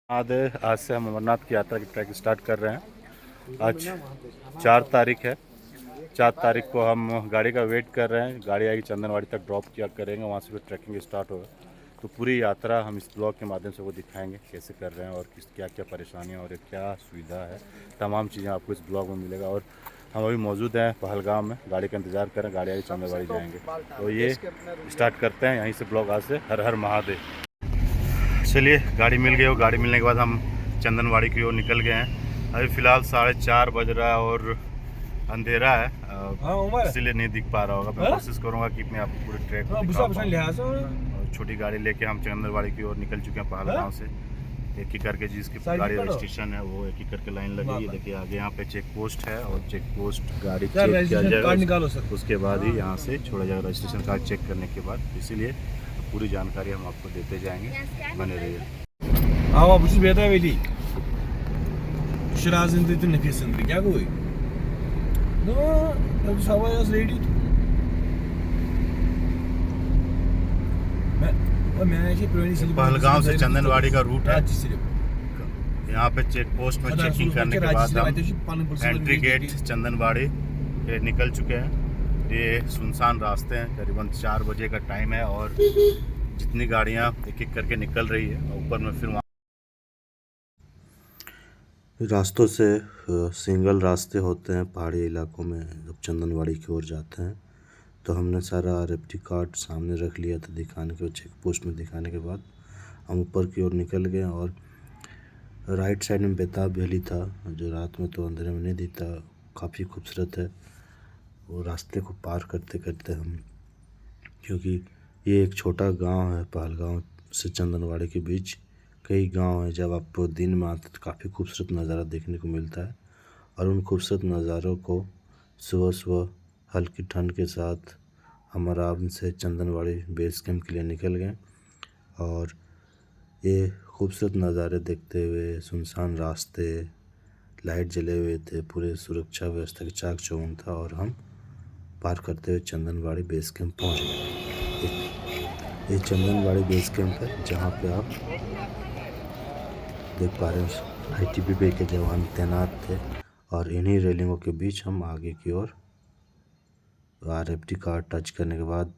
आज से हम अमरनाथ की यात्रा की ट्रैक स्टार्ट कर रहे हैं। आज 4 तारीख है। 4 तारीख को हम गाड़ी का वेट कर रहे हैं। गाड़ी आएगी, चंदनवाड़ी तक ड्रॉप किया करेंगे, वहाँ से फिर ट्रैकिंग स्टार्ट होगा। तो पूरी यात्रा हम इस ब्लॉग के माध्यम से वो दिखाएंगे कैसे कर रहे हैं और किस क्या क्या परेशानियाँ और क्या सुविधा है। तमाम चीज़ें आपको इस ब्लॉग में मिलेगा। और हम अभी मौजूद हैं पहलगाम में, गाड़ी का इंतज़ार करें, गाड़ी आएगी चंदनवाड़ी जाएंगे। तो ये स्टार्ट करते हैं यहीं से ब्लॉग आज से। हर हर महादेव। चलिए, गाड़ी मिल गई और गाड़ी मिलने के बाद हम चंदनवाड़ी की ओर निकल गए हैं। अभी फ़िलहाल 4:30 बज रहा है और अंधेरा है, इसीलिए नहीं दिख पा रहा होगा। मैं कोशिश करूंगा कि मैं आपको पूरे ट्रैक को दिखा पाऊं। और छोटी गाड़ी लेके हम चंदनवाड़ी की ओर निकल चुके हैं पहलगाम से। एक ही करके जिसकी गाड़ी रजिस्ट्रेशन है वो एक ही करके लाइन लगी है। देखिए आगे यहाँ पे चेक पोस्ट है और चेक पोस्ट गाड़ी चेक किया जाएगा, उसके बाद ही यहाँ से छोड़ा जाएगा रजिस्ट्रेशन कार्ड चेक करने के बाद। इसीलिए पूरी जानकारी हम आपको देते जाएंगे, बने रहिए। Ama bu siz bedava değil. Şirazın dedi nefesin bir क्या कोई? No, अब सवाल आज रेडी। मैं ऐसे पुरानी सिली पहलगाम से चंदनवाड़ी का रूट है। यहाँ पे चेक पोस्ट में चेकिंग करने के बाद हम एंट्री गेट चंदनवाड़ी के निकल चुके हैं। ये सुनसान रास्ते हैं, करीबन 4 बजे का टाइम है और जितनी गाड़ियाँ एक एक करके निकल रही है। ऊपर में फिर रास्तों से सिंगल रास्ते होते हैं पहाड़ी इलाकों में। जब चंदनवाड़ी की ओर जाते हैं तो हमने सारा RFD कार्ड सामने रख लिया था दिखाने के, चेक पोस्ट में दिखाने के बाद हम ऊपर की ओर निकल गए। और राइट साइड में बेताब वैली था जो रात में तो अंधेरे में नहीं दिखता, काफ़ी खूबसूरत है। वो रास्ते को पार करते करते हम, क्योंकि ये एक छोटा गांव है, पहलगाम से चंदनवाड़ी के बीच कई गांव हैं। जब आप दिन में आते तो काफ़ी खूबसूरत नज़ारा देखने को मिलता है। और उन खूबसूरत नज़ारों को सुबह सुबह हल्की ठंड के साथ हम आराम से चंदनवाड़ी बेस कैंप के लिए निकल गए। और ये खूबसूरत नज़ारे देखते हुए, सुनसान रास्ते, लाइट जले हुए थे, पूरे सुरक्षा व्यवस्था की चाक चौबंद था और हम पार करते हुए चंदनवाड़ी बेस कैंप पहुँच गए। ये चंदनवाड़ी बेस कैंप है जहाँ पे आप देख पा रहे हैं ITBP के जवान तैनात थे। और इन्हीं रेलिंगों के बीच हम आगे की ओर RFD कार्ड टच करने के बाद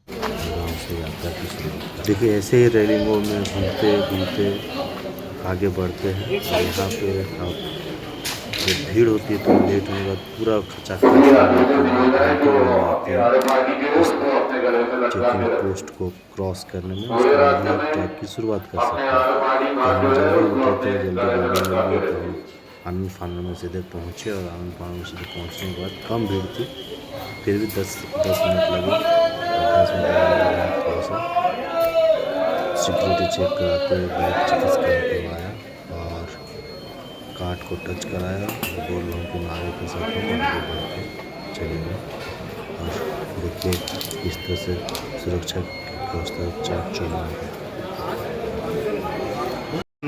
आराम से यात्रा की शुरुआत। देखिए ऐसे ही रेलिंगों में घूमते घूमते आगे बढ़ते हैं। और यहाँ पे आप जब भीड़ होती है तो लेट होने के बाद पूरा खचाखच चेकिंग पोस्ट को क्रॉस करने में। उसके बाद आप ट्रैक की शुरुआत कर सकते हैं। तो हम जल्दी उठे थे, जल्दी गाड़ी मिल गई तो हम आनंद फानन में सीधे पहुँचे। और आनंद फानन में सीधे पहुँचने के बाद कम भीड़ थी, फिर भी 10 मिनट लगे। 10 मिनट थोड़ा सा सिक्योरिटी चेक कराते हुए बैग चेक करवाया और कार्ड को टच कराया और बोल रहा हूँ कि नारे के साथ हम आगे बढ़ के चले गए। और देखिए इस तरह से सुरक्षा व्यवस्था चाक चौबंद है।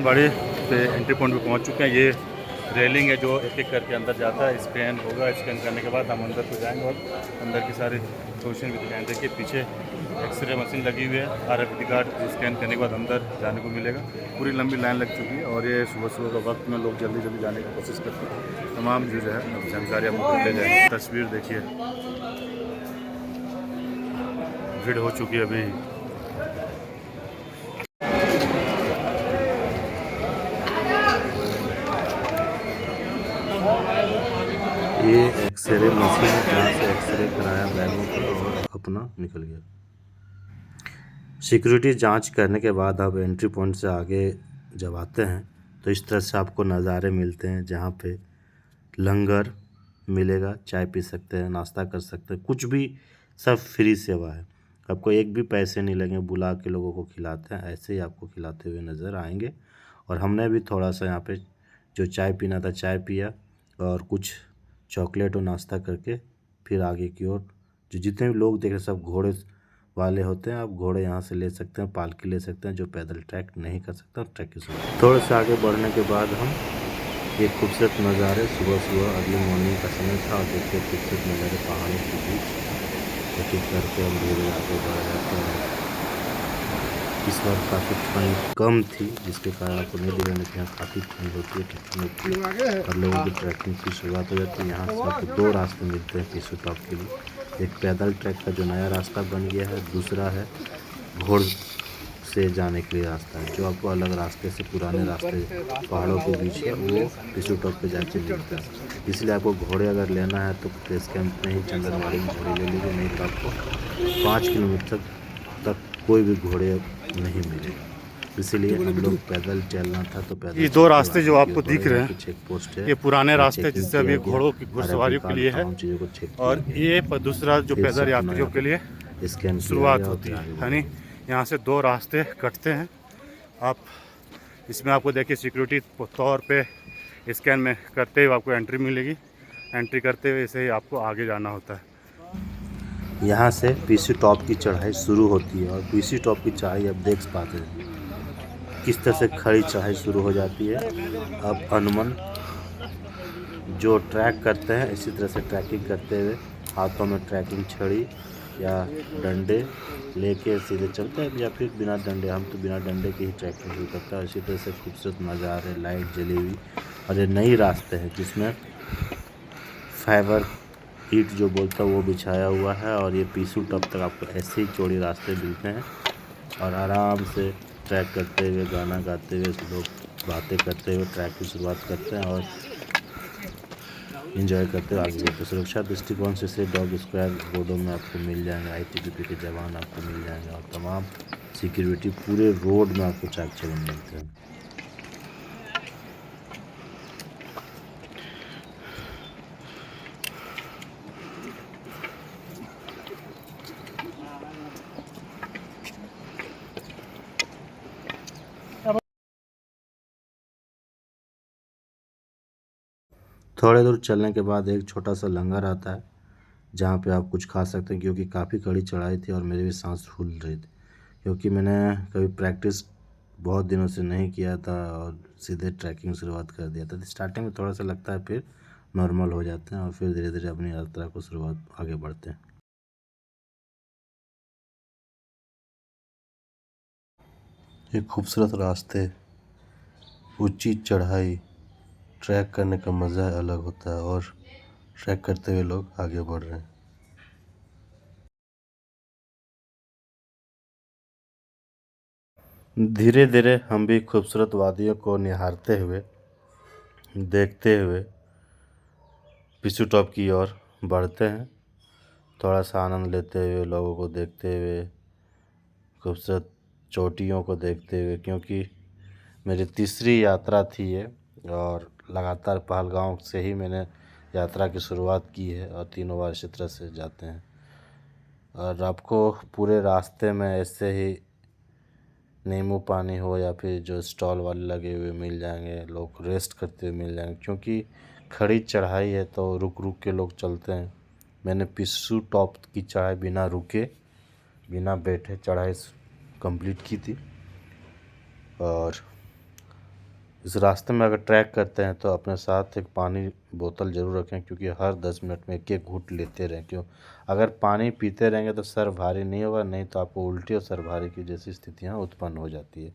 बड़े पे एंट्री पॉइंट पे पहुंच चुके हैं। ये रेलिंग है जो एक एक करके अंदर जाता है। स्कैन होगा, स्कैन करने के बाद हम अंदर को जाएंगे और अंदर की सारी पोजीशन भी दिखाएंगे। देखिए पीछे एक्सरे मशीन लगी हुई है, RFD कार्ड स्कैन करने के बाद अंदर जाने को मिलेगा। पूरी लंबी लाइन लग चुकी है और ये सुबह सुबह का वक्त में लोग जल्दी जल्दी जाने की कोशिश करते हैं। तमाम जो है जानकारी आपको ले जाएंगे। तस्वीर देखिए, भीड़ हो चुकी है अभी। ये एक्सरे मशीन है जहाँ से एक्सरे कराया बैगों का और अपना निकल गया। सिक्योरिटी जांच करने के बाद आप एंट्री पॉइंट से आगे जब आते हैं तो इस तरह से आपको नज़ारे मिलते हैं जहाँ पे लंगर मिलेगा, चाय पी सकते हैं, नाश्ता कर सकते हैं, कुछ भी, सब फ्री सेवा है। आपको एक भी पैसे नहीं लगेंगे, बुला के लोगों को खिलाते हैं, ऐसे ही आपको खिलाते हुए नज़र आएंगे। और हमने भी थोड़ा सा यहाँ पे जो चाय पीना था चाय पिया और कुछ चॉकलेट और नाश्ता करके फिर आगे की ओर जो जितने भी लोग देख रहे सब घोड़े वाले होते हैं। आप घोड़े यहाँ से ले सकते हैं, पालकी ले सकते हैं। जो पैदल ट्रैक नहीं कर सकता ट्रैक की सुविधा। थोड़े से आगे बढ़ने के बाद हम ये खूबसूरत नज़ारे, सुबह सुबह अर्ली मॉर्निंग का समय था और देखिए खूबसूरत नज़ारे पहाड़ों के बीच एक एक करके हम धीरे आगे बढ़ जाते हैं। इस बार काफ़ी ठंड कम थी, जिसके कारण आपको नहीं दिखाने कि यहाँ काफ़ी ठंड होती है, ठंड होती है और लोगों की ट्रैकिंग की शुरुआत हो जाती है। यहाँ से आपको 2 रास्ते मिलते हैं पीसू टॉप के लिए। एक पैदल ट्रैक का जो नया रास्ता बन गया है, दूसरा है घोड़ से जाने के लिए रास्ता है। जो आपको अलग रास्ते से पुराने रास्ते पहाड़ों के बीच है, वो पीसू टॉप पे जाके मिलता है। इसलिए आपको घोड़े अगर लेना है तो बेस कैंप में ही चंदनवाड़ी में घोड़े ले लीजिए, नहीं तो आपको 5 किलोमीटर तक कोई भी घोड़े नहीं मिले। इसीलिए हम लोग पैदल चलना था तो पैदल ये 2 रास्ते जो आगे आपको बढ़े। दिख रहे यहाँ पे हैं, चेक पोस्ट है, ये पुराने यहाँ रास्ते चेकिंग जिससे अभी किया गया, घोड़ों की घुड़सवारियों के लिए है, तमाम चीज़ों को चेक और किया ये गया। दूसरा जो फिर से पैदल पुनः यात्रियों यहाँ के लिए पे स्कैन किया शुरुआत गया और होती फिर है। आगे यानी बढ़े। यहाँ से 2 रास्ते कटते हैं। आप इसमें आपको देखिए सिक्योरिटी तौर पे स्कैन में करते हुए आपको एंट्री मिलेगी। एंट्री करते हुए ऐसे ही आपको आगे जाना होता है। यहाँ से पीसी टॉप की चढ़ाई शुरू होती है और पीसी टॉप की चढ़ाई आप देख पाते हैं किस तरह से खड़ी चढ़ाई शुरू हो जाती है। अब अनुमन जो ट्रैक करते हैं इसी तरह से ट्रैकिंग करते हुए हाथों में ट्रैकिंग छड़ी या डंडे लेके सीधे चलते हैं, या फिर बिना डंडे, हम तो बिना डंडे के ही ट्रैकिंग शुरू करते हैं। इसी तरह से खूबसूरत नज़ारे, लाइट जली हुई, और ये नई रास्ते हैं जिसमें फाइबर ईट जो बोलता है वो बिछाया हुआ है, और ये पीसू टॉप तक आपको ऐसे ही चौड़ी रास्ते मिलते हैं। और आराम से ट्रैक करते हुए, गाना गाते हुए, लोग बातें करते हुए ट्रैक की शुरुआत करते हैं और एंजॉय करते हुए आगे बढ़ते हैं। सुरक्षा दृष्टिकोण से डॉग स्क्वायर बोर्डों में आपको मिल जाएंगे, ITBP के जवान आपको मिल जाएंगे और तमाम सिक्योरिटी पूरे रोड में आपको चाक चौबंद मिलते हैं। थोड़े दूर चलने के बाद एक छोटा सा लंगर आता है जहाँ पे आप कुछ खा सकते हैं, क्योंकि काफ़ी कड़ी चढ़ाई थी और मेरी भी सांस फूल रही थी, क्योंकि मैंने कभी प्रैक्टिस बहुत दिनों से नहीं किया था और सीधे ट्रैकिंग शुरुआत कर दिया था। स्टार्टिंग में थोड़ा सा लगता है, फिर नॉर्मल हो जाते हैं और फिर धीरे धीरे अपनी यात्रा को शुरुआत आगे बढ़ते हैं। ये खूबसूरत रास्ते, ऊंची चढ़ाई, ट्रैक करने का मज़ा अलग होता है और ट्रैक करते हुए लोग आगे बढ़ रहे हैं। धीरे धीरे हम भी खूबसूरत वादियों को निहारते हुए, देखते हुए पीसू टॉप की ओर बढ़ते हैं। थोड़ा सा आनंद लेते हुए, लोगों को देखते हुए, खूबसूरत चोटियों को देखते हुए, क्योंकि मेरी तीसरी यात्रा थी ये, और लगातार पहलगांव से ही मैंने यात्रा की शुरुआत की है और 3 बार इसी तरह से जाते हैं। और आपको पूरे रास्ते में ऐसे ही नींबू पानी हो या फिर जो स्टॉल वाले लगे हुए मिल जाएंगे, लोग रेस्ट करते हुए मिल जाएंगे, क्योंकि खड़ी चढ़ाई है तो रुक रुक के लोग चलते हैं। मैंने पीसू टॉप की चढ़ाई बिना रुके, बिना बैठे चढ़ाई कंप्लीट की थी। और इस रास्ते में अगर ट्रैक करते हैं तो अपने साथ एक पानी बोतल ज़रूर रखें, क्योंकि हर 10 मिनट में एक एक घूंट लेते रहें। क्यों, अगर पानी पीते रहेंगे तो सर भारी नहीं होगा, नहीं तो आपको उल्टी और सर भारी की जैसी स्थितियाँ उत्पन्न हो जाती है।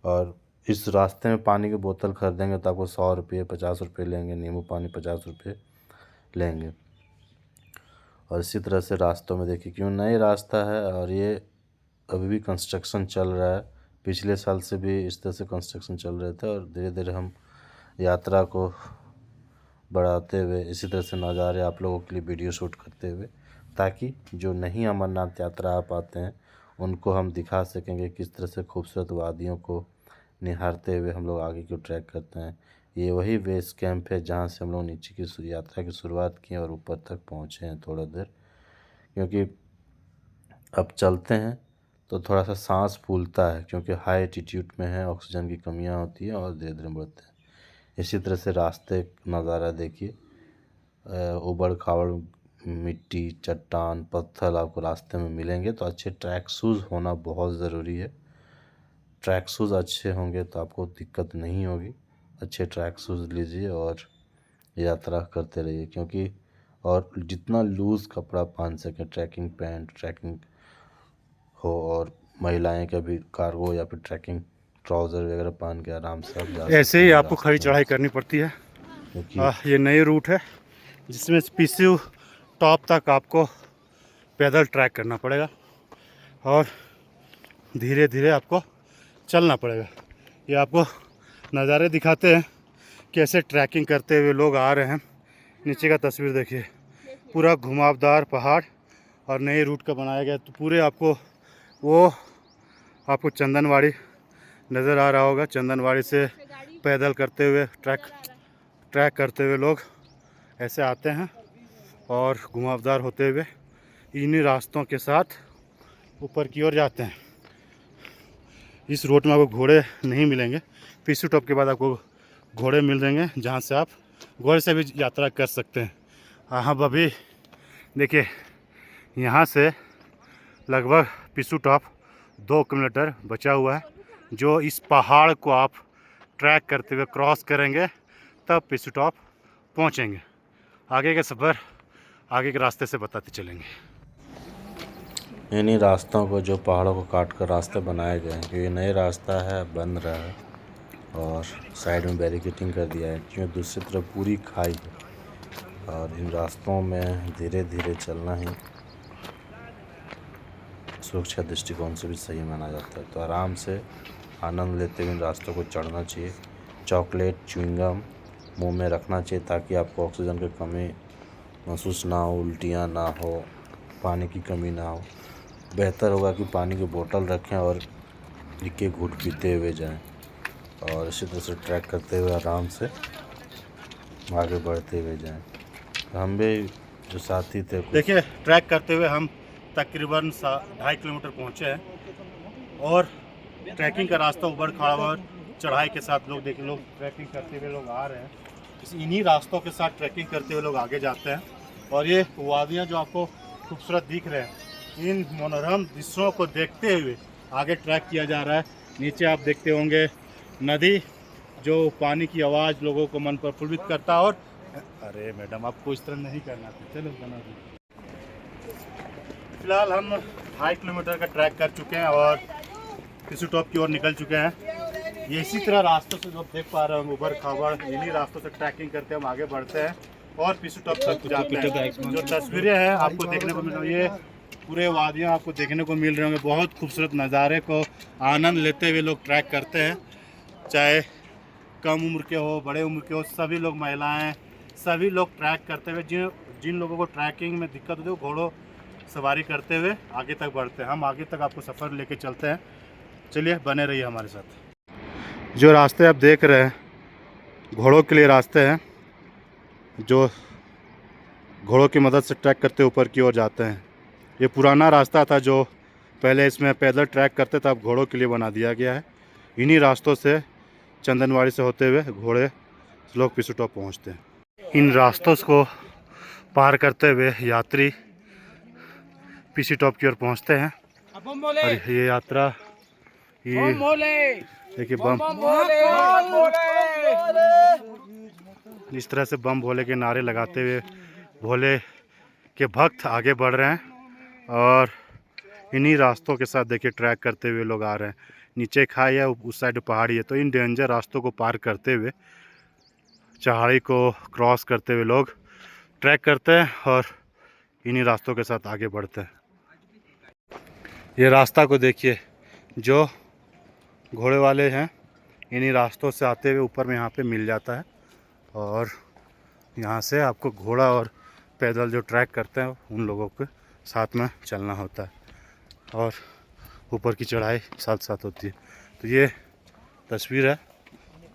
और इस रास्ते में पानी की बोतल खरीदेंगे तो आपको 100 रुपये, 50 रुपये लेंगे, नींबू पानी 50 रुपये लेंगे। और इसी तरह से रास्तों में देखिए, क्यों नई रास्ता है और ये अभी भी कंस्ट्रक्शन चल रहा है। पिछले साल से भी इस तरह से कंस्ट्रक्शन चल रहे थे और धीरे धीरे हम यात्रा को बढ़ाते हुए इसी तरह से नज़ारे आप लोगों के लिए वीडियो शूट करते हुए, ताकि जो नहीं अमरनाथ यात्रा आ पाते हैं उनको हम दिखा सकेंगे किस तरह से खूबसूरत वादियों को निहारते हुए हम लोग आगे की ट्रैक करते हैं। ये वही बेस कैंप है जहाँ से हम लोग नीचे की यात्रा की शुरुआत की और ऊपर तक पहुँचे हैं थोड़ा देर, क्योंकि अब चलते हैं तो थोड़ा सा सांस फूलता है, क्योंकि हाई एल्टीट्यूड में है, ऑक्सीजन की कमियाँ होती है और धीरे धीरे बढ़ते हैं। इसी तरह से रास्ते नज़ारा देखिए, उबड़ खाबड़ मिट्टी, चट्टान, पत्थर आपको रास्ते में मिलेंगे, तो अच्छे ट्रैक शूज़ होना बहुत ज़रूरी है। ट्रैक शूज़ अच्छे होंगे तो आपको दिक्कत नहीं होगी। अच्छे ट्रैक शूज़ लीजिए और यात्रा करते रहिए, क्योंकि और जितना लूज़ कपड़ा पहन सकें, ट्रैकिंग पैंट, ट्रैकिंग हो और महिलाएं कभी कार्गो या फिर ट्रैकिंग ट्राउज़र वगैरह पहन के आराम से आप जा ऐसे ही आपको खड़ी चढ़ाई करनी पड़ती है। क्योंकि ये नई रूट है जिसमें पीसू टॉप तक आपको पैदल ट्रैक करना पड़ेगा और धीरे धीरे आपको चलना पड़ेगा। ये आपको नज़ारे दिखाते हैं कैसे ट्रैकिंग करते हुए लोग आ रहे हैं। नीचे का तस्वीर देखिए, पूरा घुमावदार पहाड़ और नए रूट का बनाया गया। तो पूरे आपको चंदनवाड़ी नज़र आ रहा होगा। चंदनवाड़ी से पैदल करते हुए ट्रैक करते हुए लोग ऐसे आते हैं और घुमावदार होते हुए इन्हीं रास्तों के साथ ऊपर की ओर जाते हैं। इस रूट में आपको घोड़े नहीं मिलेंगे। पीसू टॉप के बाद आपको घोड़े मिल जाएंगे, जहाँ से आप घोड़े से भी यात्रा कर सकते हैं। हाँ अभी देखिए, यहाँ से लगभग पीसू टॉप 2 किलोमीटर बचा हुआ है। जो इस पहाड़ को आप ट्रैक करते हुए क्रॉस करेंगे तब पीसू टॉप पहुँचेंगे। आगे का सफ़र आगे के रास्ते से बताते चलेंगे। इन्हीं रास्तों को, जो पहाड़ों को काट कर रास्ते बनाए गए हैं, क्योंकि नए रास्ता है बन रहा है और साइड में बैरिकेटिंग कर दिया है, क्योंकि दूसरी तरफ पूरी खाई है और इन रास्तों में धीरे धीरे चलना ही सुरक्षा दृष्टिकोण से भी सही माना जाता है। तो आराम से आनंद लेते हुए इन रास्तों को चढ़ना चाहिए। चॉकलेट च्युइंगम मुंह में रखना चाहिए ताकि आपको ऑक्सीजन की कमी महसूस ना हो, उल्टियाँ ना हो, पानी की कमी ना हो। बेहतर होगा कि पानी की बोतल रखें और एक घूंट पीते हुए जाएं और इसी तरह से ट्रैक करते हुए आराम से आगे बढ़ते हुए जाएं। तो हम भी जो साथी थे, देखिए ट्रैक करते हुए हम तकरीबन 2.5 किलोमीटर पहुँचे हैं और ट्रैकिंग का रास्ता ऊबड़ खाबड़ चढ़ाई के साथ लोग ट्रैकिंग करते हुए लोग आ रहे हैं। इन्हीं रास्तों के साथ ट्रैकिंग करते हुए लोग आगे जाते हैं और ये वादियाँ जो आपको खूबसूरत दिख रहे हैं, इन मनोरम दृश्यों को देखते हुए आगे ट्रैक किया जा रहा है। नीचे आप देखते होंगे नदी, जो पानी की आवाज़ लोगों को मन प्रफुल्लित करता है। और अरे मैडम, आपको इस तरह नहीं करना था, चलो बना दो। फिलहाल हम 2.5 किलोमीटर का ट्रैक कर चुके हैं और पीसू टॉप की ओर निकल चुके हैं। ये इसी तरह रास्तों से जो देख पा रहे हैं, ऊबड़ खाबड़ इन्हीं रास्तों से ट्रैकिंग करते हम आगे बढ़ते हैं और पीसू टॉप तक जाते हैं। जो तस्वीरें हैं आपको देखने को मिल रही है, ये पूरे वादियाँ आपको देखने को मिल रहे होंगे। बहुत खूबसूरत नज़ारे को आनंद लेते हुए लोग ट्रैक करते हैं, चाहे कम उम्र के हो, बड़े उम्र के हो, सभी लोग, महिलाएं, सभी लोग ट्रैक करते हुए, जिन लोगों को ट्रैकिंग में दिक्कत होती है वो घोड़ों सवारी करते हुए आगे तक बढ़ते हैं। हम आगे तक आपको सफ़र लेके चलते हैं, चलिए बने रहिए हमारे साथ। जो रास्ते आप देख रहे हैं घोड़ों के लिए रास्ते हैं, जो घोड़ों की मदद से ट्रैक करते ऊपर की ओर जाते हैं। ये पुराना रास्ता था जो पहले इसमें पैदल ट्रैक करते थे, अब घोड़ों के लिए बना दिया गया है। इन्हीं रास्तों से चंदनवाड़ी से होते हुए घोड़े लोग पीसू टॉप पहुँचते हैं। इन रास्तों को पार करते हुए यात्री पीसू टॉप की ओर पहुँचते हैं और ये यात्रा, ये देखिए बम, इस तरह से बम भोले के नारे लगाते हुए भोले के भक्त आगे बढ़ रहे हैं और इन्हीं रास्तों के साथ देखिए ट्रैक करते हुए लोग आ रहे हैं। नीचे खाई है, उस साइड पहाड़ी है, तो इन डेंजर रास्तों को पार करते हुए, चढ़ाई को क्रॉस करते हुए लोग ट्रैक करते हैं और इन्हीं रास्तों के साथ आगे बढ़ते हैं। ये रास्ता को देखिए, जो घोड़े वाले हैं इन्हीं रास्तों से आते हुए ऊपर में यहाँ पे मिल जाता है और यहाँ से आपको घोड़ा और पैदल जो ट्रैक करते हैं उन लोगों के साथ में चलना होता है और ऊपर की चढ़ाई साथ साथ होती है। तो ये तस्वीर है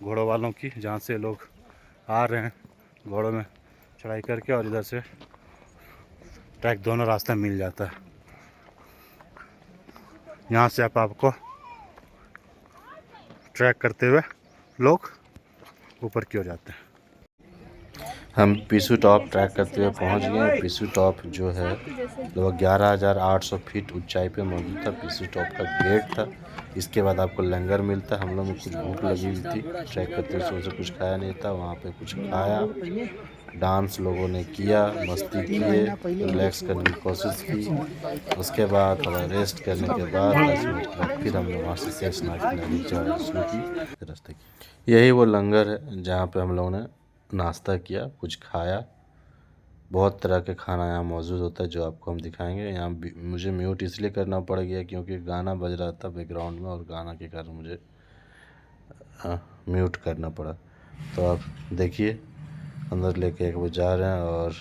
घोड़ों वालों की, जहाँ से लोग आ रहे हैं घोड़ों में चढ़ाई करके और इधर से ट्रैक, दोनों रास्ता मिल जाता है। यहाँ से आपको ट्रैक करते हुए लोग ऊपर की ओर जाते हैं। हम पीसू टॉप ट्रैक करते हुए पहुंच गए। पीसू टॉप जो है लगभग 11,800 फीट ऊंचाई पे मौजूद था। पीसू टॉप का गेट था इसके बाद आपको लंगर मिलता है। हम लोग में कुछ भूख लगी हुई थी, ट्रैक करते हुए सोचे कुछ खाया नहीं था, वहाँ पे कुछ खाया, डांस लोगों ने किया, मस्ती किए, रिलैक्स करने की कोशिश की। उसके बाद थोड़ा रेस्ट करने के बाद 10 मिनट बाद फिर हम लोग वहाँ से शेषनाग की नदी चढ़ाई शुरू की रास्ते की। यही वो लंगर है जहाँ पे हम लोगों ने नाश्ता किया, कुछ खाया। बहुत तरह के खाना यहाँ मौजूद होता है जो आपको हम दिखाएंगे। यहाँ मुझे म्यूट इसलिए करना पड़ गया क्योंकि गाना बज रहा था बैकग्राउंड में और गाना के कारण मुझे म्यूट करना पड़ा। तो आप देखिए, अंदर लेके एक बजे जा रहे हैं और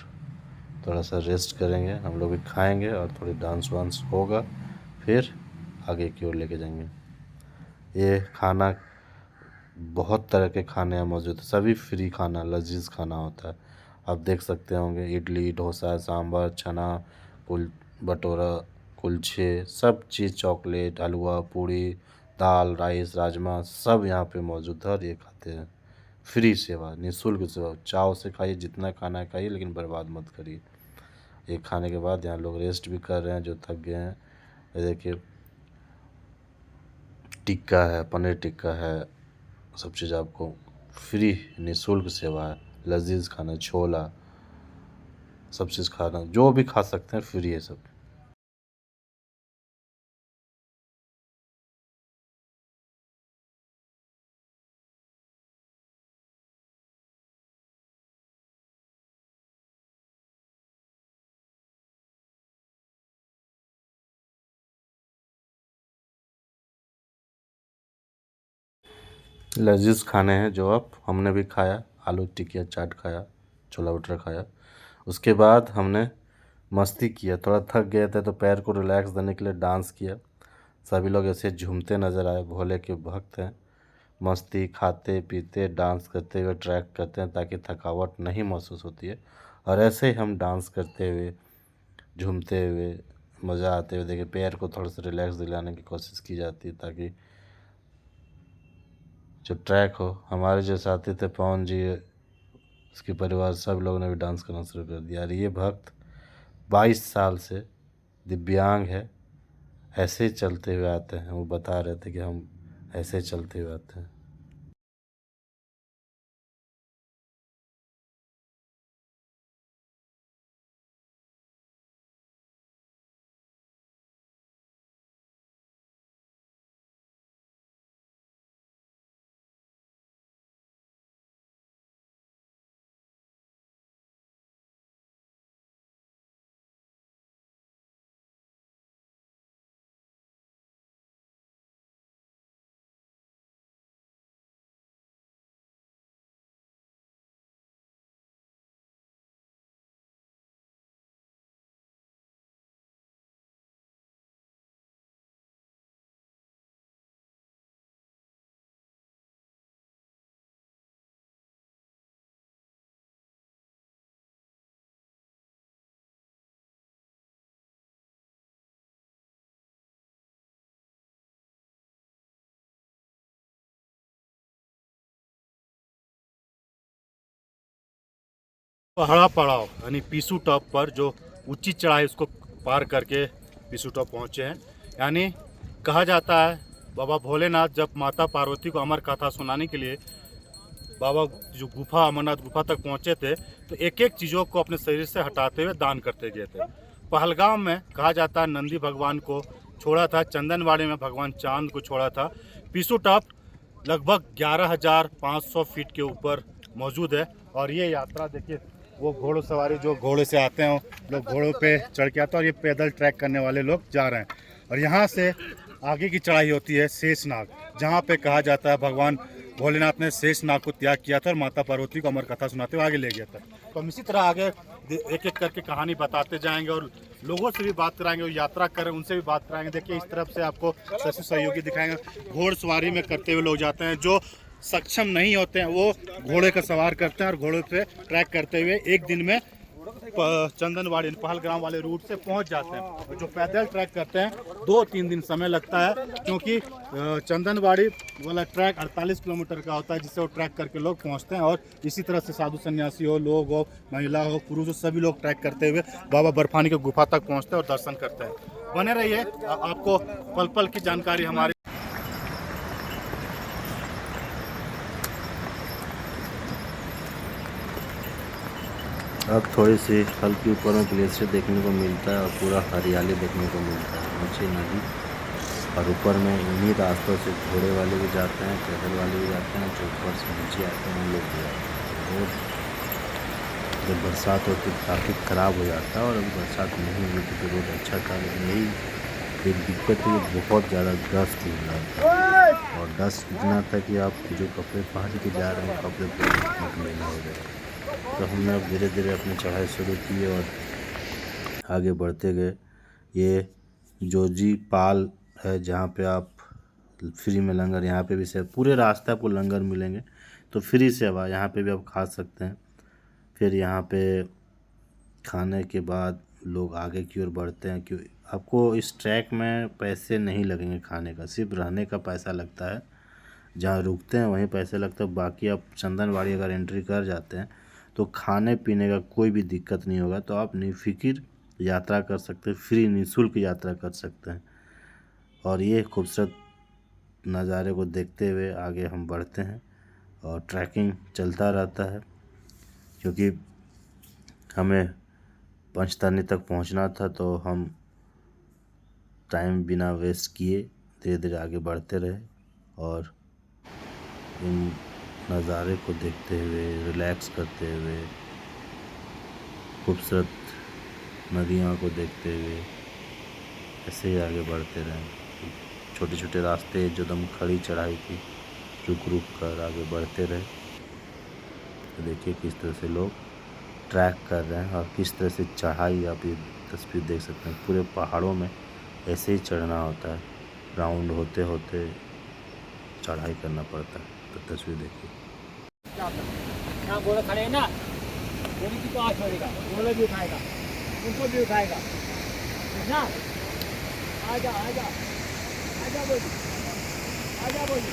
थोड़ा सा रेस्ट करेंगे, हम लोग भी खाएंगे और थोड़ी डांस वांस होगा, फिर आगे की ओर लेके जाएंगे। ये खाना बहुत तरह के खाने यहाँ मौजूद है, सभी फ्री खाना, लजीज खाना होता है। आप देख सकते होंगे इडली, डोसा, सांभर, चना, भटूरा, कुलचे, सब चीज़, चॉकलेट, हलवा, पूड़ी, दाल, राइस, राजमा, सब यहाँ पे मौजूद है और ये खाते हैं। फ्री सेवा, निःशुल्क सेवा, चाव से खाइए, जितना खाना है खाइए, लेकिन बर्बाद मत करिए। ये खाने के बाद यहाँ लोग रेस्ट भी कर रहे हैं जो थक गए हैं। ये देखिए टिक्का है, पनीर टिक्का है, सब चीज़ आपको फ्री निःशुल्क सेवा है। लजीज खाना, छोला, सब चीज़ खाना जो भी खा सकते हैं, फ्री है सब। लजीज खाने हैं जो आप, हमने भी खाया, आलू टिकिया चाट खाया, छोला भटूरा खाया। उसके बाद हमने मस्ती किया, थोड़ा थक गए थे तो पैर को रिलैक्स देने के लिए डांस किया। सभी लोग ऐसे झूमते नज़र आए, भोले के भक्त हैं। मस्ती, खाते पीते डांस करते हुए ट्रैक करते हैं ताकि थकावट नहीं महसूस होती है। और ऐसे ही हम डांस करते हुए, झूमते हुए, मज़ा आते हुए, देखिए पैर को थोड़ा सा रिलैक्स दिलाने की कोशिश की जाती है ताकि जो ट्रैक हो। हमारे जो साथी थे पवन जी, उसके परिवार, सब लोगों ने भी डांस करना शुरू कर दिया। और ये भक्त 22 साल से दिव्यांग है, ऐसे ही चलते हुए आते हैं। वो बता रहे थे कि हम ऐसे ही चलते हुए आते हैं। पहाड़ा पड़ाव यानी पीसू टॉप पर जो ऊंची चढ़ाई उसको पार करके पीसू टॉप पहुँचे हैं। यानी कहा जाता है बाबा भोलेनाथ जब माता पार्वती को अमर कथा सुनाने के लिए बाबा जो गुफा, अमरनाथ गुफा तक पहुँचे थे, तो एक एक चीज़ों को अपने शरीर से हटाते हुए दान करते गए थे। पहलगाम में कहा जाता है नंदी भगवान को छोड़ा था, चंदनवाड़ी में भगवान चांद को छोड़ा था। पीसू टॉप लगभग 11,500 फीट के ऊपर मौजूद है। और ये यात्रा देखिए, वो घोड़ों सवारी जो घोड़े से आते हैं, लोग घोड़ों पे चढ़ के आते हैं और ये पैदल ट्रैक करने वाले लोग जा रहे हैं। और यहाँ से आगे की चढ़ाई होती है शेषनाग, जहाँ पे कहा जाता है भगवान भोलेनाथ ने शेषनाग को त्याग किया था और माता पार्वती को अमर कथा सुनाते हुए आगे ले गया था। तो हम इसी तरह आगे एक एक करके कहानी बताते जाएंगे और लोगों से भी बात कराएंगे, और यात्रा कर रहे हैं उनसे भी बात कराएंगे। देखिए इस तरफ से आपको शशि सहयोगी दिखाएंगे, घोड़सवारी में करते हुए लोग जाते हैं। जो सक्षम नहीं होते हैं वो घोड़े का सवार करते हैं और घोड़े पे ट्रैक करते हुए एक दिन में चंदनवाड़ी पहलगाम वाले रूट से पहुंच जाते हैं। और जो पैदल ट्रैक करते हैं 2-3 दिन समय लगता है, क्योंकि चंदनवाड़ी वाला ट्रैक 48 किलोमीटर का होता है, जिससे वो ट्रैक करके लोग पहुंचते हैं। और इसी तरह से साधु सन्यासी हो, लोग हो, महिला हो, पुरुष हो, सभी लोग ट्रैक करते हुए बाबा बर्फानी की गुफा तक पहुँचते हैं और दर्शन करते हैं। बने रहिए, आपको पल पल की जानकारी हमारे अब थोड़ी सी हल्की ऊपर में ग्लेशियर देखने को मिलता है और पूरा हरियाली देखने को मिलता है, नीचे नदी और ऊपर में इन्हीं रास्तों से घोड़े वाले भी जाते हैं, पैदल वाले भी जाते हैं, जो ऊपर से नीचे आते हैं उन लोग भी जाते हैं। रोड जब बरसात होती है काफ़ी ख़राब हो जाता है और अभी बरसात नहीं हुई थी तो रोड अच्छा था, लेकिन यही एक दिक्कत है कि बहुत ज़्यादा डस्ट मिल रहा था और डस्ट इतना था कि आप जो कपड़े पहन के जा रहे हैं कपड़े पूरे मैला हो गए। तो हमने अब धीरे धीरे अपनी चढ़ाई शुरू की और आगे बढ़ते गए। ये जोजी पाल है जहाँ पे आप फ्री में लंगर, यहाँ पे भी से पूरे रास्ते आपको लंगर मिलेंगे, तो फ्री सेवा यहाँ पे भी आप खा सकते हैं। फिर यहाँ पे खाने के बाद लोग आगे की ओर बढ़ते हैं, क्यों आपको इस ट्रैक में पैसे नहीं लगेंगे खाने का, सिर्फ रहने का पैसा लगता है, जहाँ रुकते हैं वहीं पैसे लगता है। बाकी आप चंदनवाड़ी अगर एंट्री कर जाते हैं तो खाने पीने का कोई भी दिक्कत नहीं होगा, तो आप निफिकिर यात्रा कर सकते हैं, फ्री निःशुल्क यात्रा कर सकते हैं। और ये खूबसूरत नज़ारे को देखते हुए आगे हम बढ़ते हैं और ट्रैकिंग चलता रहता है, क्योंकि हमें पंचतरनी तक पहुंचना था, तो हम टाइम बिना वेस्ट किए धीरे धीरे आगे बढ़ते रहे और इन नज़ारे को देखते हुए रिलैक्स करते हुए खूबसूरत नदियों को देखते हुए ऐसे ही आगे बढ़ते रहे। छोटे छोटे रास्ते जो दम खड़ी चढ़ाई थी रुक रुक कर आगे बढ़ते रहे। तो देखिए किस तरह से लोग ट्रैक कर रहे हैं और किस तरह से चढ़ाई, आप ये तस्वीर देख सकते हैं, पूरे पहाड़ों में ऐसे ही चढ़ना होता है, राउंड होते होते चढ़ाई करना पड़ता है। तो तस्वीर देखिए। यहाँ घोड़े खड़े हैं ना, घोड़े की तो आज छोड़ेगा, घोड़े भी उठाएगा, उनको भी उठाएगा ना। आजा आजा आजा बोली, आजा बोली।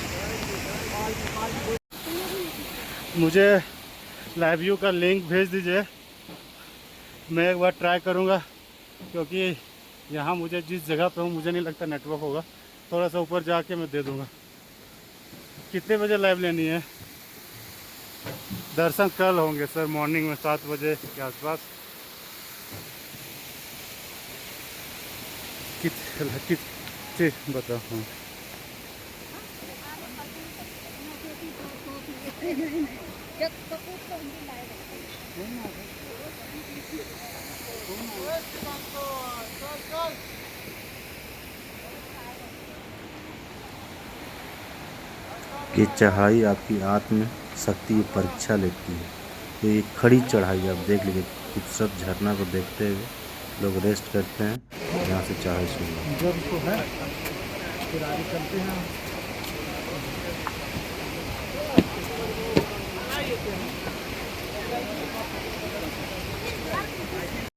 मुझे लाइव व्यू का लिंक भेज दीजिए, मैं एक बार ट्राई करूँगा, क्योंकि यहाँ मुझे जिस जगह पे हूँ मुझे नहीं लगता नेटवर्क होगा। थोड़ा सा ऊपर जाके मैं दे दूँगा। कितने बजे लाइव लेनी है? दर्शन कल होंगे सर, मॉर्निंग में 7 बजे के आसपास। कित बताओ। हाँ ये चढ़ाई आपकी आत्म शक्ति की परीक्षा लेती है। तो ये खड़ी चढ़ाई आप देख लीजिए, खूबसूरत झरना को देखते हुए लोग रेस्ट करते हैं, यहाँ से चढ़ाई शुरू है। फिर आगे चलते हैं।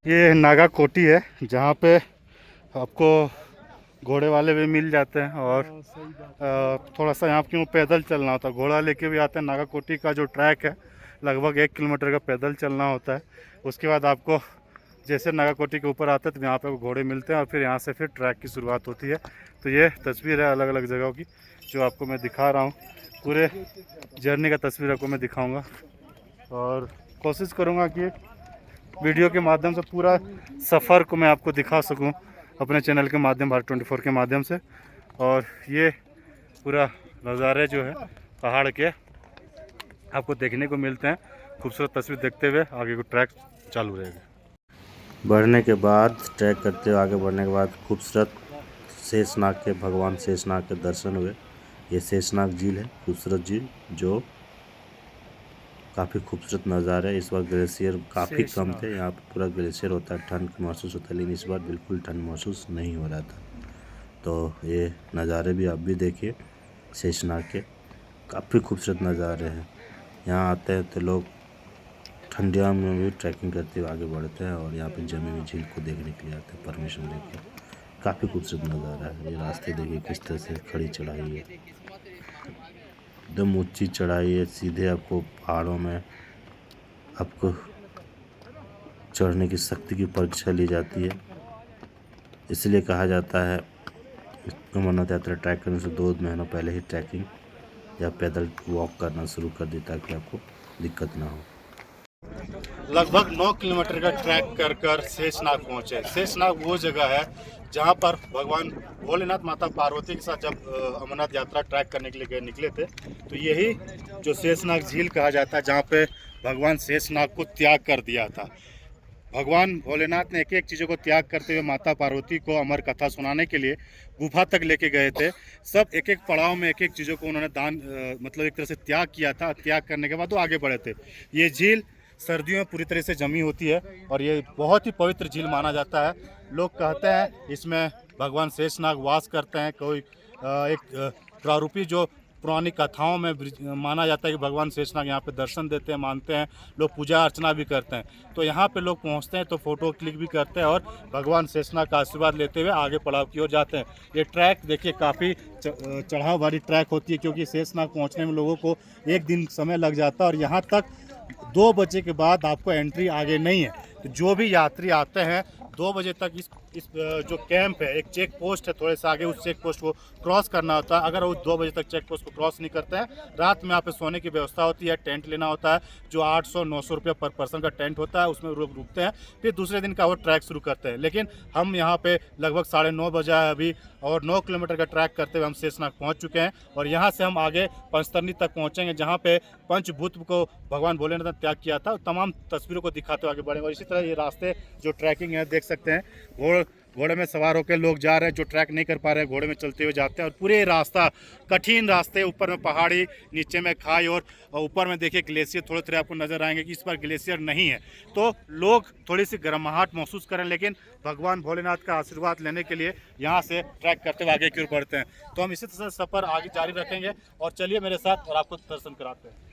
ये नागा कोटी है, जहाँ पे आपको घोड़े वाले भी मिल जाते हैं और थोड़ा सा यहाँ क्यों पैदल चलना होता है, घोड़ा लेके भी आते हैं। नागा कोटी का जो ट्रैक है लगभग 1 किलोमीटर का पैदल चलना होता है। उसके बाद आपको जैसे नागा कोटी के ऊपर आते हैं तो यहाँ पे घोड़े मिलते हैं और फिर यहाँ से फिर ट्रैक की शुरुआत होती है। तो ये तस्वीर है अलग अलग जगहों की जो आपको मैं दिखा रहा हूँ। पूरे जर्नी का तस्वीर आपको मैं दिखाऊँगा और कोशिश करूँगा कि वीडियो के माध्यम से पूरा सफ़र को मैं आपको दिखा सकूं अपने चैनल के माध्यम, भारत24 के माध्यम से। और ये पूरा नज़ारे जो है पहाड़ के आपको देखने को मिलते हैं। खूबसूरत तस्वीर देखते हुए आगे को ट्रैक चालू रहेगा। बढ़ने के बाद, ट्रैक करते हुए आगे बढ़ने के बाद खूबसूरत शेषनाग के, भगवान शेषनाग के दर्शन हुए। ये शेषनाग झील है, खूबसूरत झील जो काफ़ी खूबसूरत नज़ारा है। इस बार ग्लेशियर काफ़ी कम थे, यहाँ पे पूरा ग्लेशियर होता है, ठंड महसूस होता है, लेकिन इस बार बिल्कुल ठंड महसूस नहीं हो रहा था। तो ये नज़ारे भी आप भी देखिए शेषनाग के, काफ़ी खूबसूरत नज़ारे हैं। यहाँ आते हैं तो लोग ठंडिया में भी ट्रैकिंग करते हुए आगे बढ़ते हैं और यहाँ पे जमी हुई झील को देखने के लिए आते हैं परमिशन लेके। काफ़ी खूबसूरत नज़ारा है। ये रास्ते देखिए किस तरह से खड़ी चढ़ाई है, एकदम ऊंची चढ़ाई है, सीधे आपको पहाड़ों में आपको चढ़ने की शक्ति की परीक्षा ली जाती है। इसलिए कहा जाता है अमरनाथ यात्रा ट्रैक करने से 2 महीनों पहले ही ट्रैकिंग या पैदल वॉक करना शुरू कर देता है, ताकि आपको दिक्कत ना हो। लगभग 9 किलोमीटर का ट्रैक कर कर शेषनाग पहुँचे। शेषनाग वो जगह है जहाँ पर भगवान भोलेनाथ माता पार्वती के साथ जब अमरनाथ यात्रा ट्रैक करने के लिए निकले थे, तो यही जो शेषनाग झील कहा जाता है, जहाँ पे भगवान शेषनाग को त्याग कर दिया था। भगवान भोलेनाथ ने एक एक चीज़ों को त्याग करते हुए माता पार्वती को अमर कथा सुनाने के लिए गुफा तक लेके गए थे। सब एक एक पड़ाव में एक एक चीज़ों को उन्होंने मतलब एक तरह से त्याग किया था। त्याग करने के बाद वो आगे बढ़े थे। ये झील सर्दियों में पूरी तरह से जमी होती है और ये बहुत ही पवित्र झील माना जाता है। लोग कहते हैं इसमें भगवान शेषनाग वास करते हैं। कोई एक प्रारूपी जो पुरानी कथाओं में माना जाता है कि भगवान शेषनाग यहाँ पे दर्शन देते हैं, मानते हैं लोग, पूजा अर्चना भी करते हैं। तो यहाँ पे लोग पहुँचते हैं तो फ़ोटो क्लिक भी करते हैं और भगवान शेषनाग का आशीर्वाद लेते हुए आगे पड़ाव की ओर जाते हैं। ये ट्रैक देखिए काफ़ी चढ़ाव वाली ट्रैक होती है, क्योंकि शेषनाग पहुँचने में लोगों को एक दिन समय लग जाता है और यहाँ तक 2 बजे के बाद आपको एंट्री आगे नहीं है। तो जो भी यात्री आते हैं 2 बजे तक इस जो कैंप है, एक चेक पोस्ट है थोड़े से आगे, उस चेक पोस्ट को क्रॉस करना होता है। अगर वो 2 बजे तक चेक पोस्ट को क्रॉस नहीं करते हैं, रात में यहाँ पे सोने की व्यवस्था होती है। टेंट लेना होता है जो 800-900 रुपये पर पर्सन का टेंट होता है, उसमें रुकते हैं। फिर दूसरे दिन का वो ट्रैक शुरू करते हैं। लेकिन हम यहाँ पे लगभग 9:30 बजे है अभी और 9 किलोमीटर का ट्रैक करते हुए हम शेषनाग पहुँच चुके हैं और यहाँ से हम आगे पंचतरणी तक पहुँचेंगे, जहाँ पे पंचभूत को भगवान भोलेनाथ ने त्याग किया था। तमाम तस्वीरों को दिखाते हुए आगे बढ़ेंगे। और इसी तरह ये रास्ते जो ट्रैकिंग है देख सकते हैं, घोड़े में सवार होकर लोग जा रहे हैं। जो ट्रैक नहीं कर पा रहे हैं घोड़े में चलते हुए जाते हैं। और पूरे रास्ता कठिन रास्ते, ऊपर में पहाड़ी, नीचे में खाई और ऊपर में देखिए ग्लेशियर थोड़े थोड़े आपको नजर आएंगे कि इस पर ग्लेशियर नहीं है। तो लोग थोड़ी सी गर्माहट महसूस करें, लेकिन भगवान भोलेनाथ का आशीर्वाद लेने के लिए यहाँ से ट्रैक करते हुए आगे की ओर बढ़ते हैं। तो हम इसी तरह सफ़र आगे जारी रखेंगे और चलिए मेरे साथ और आपको दर्शन कराते हैं।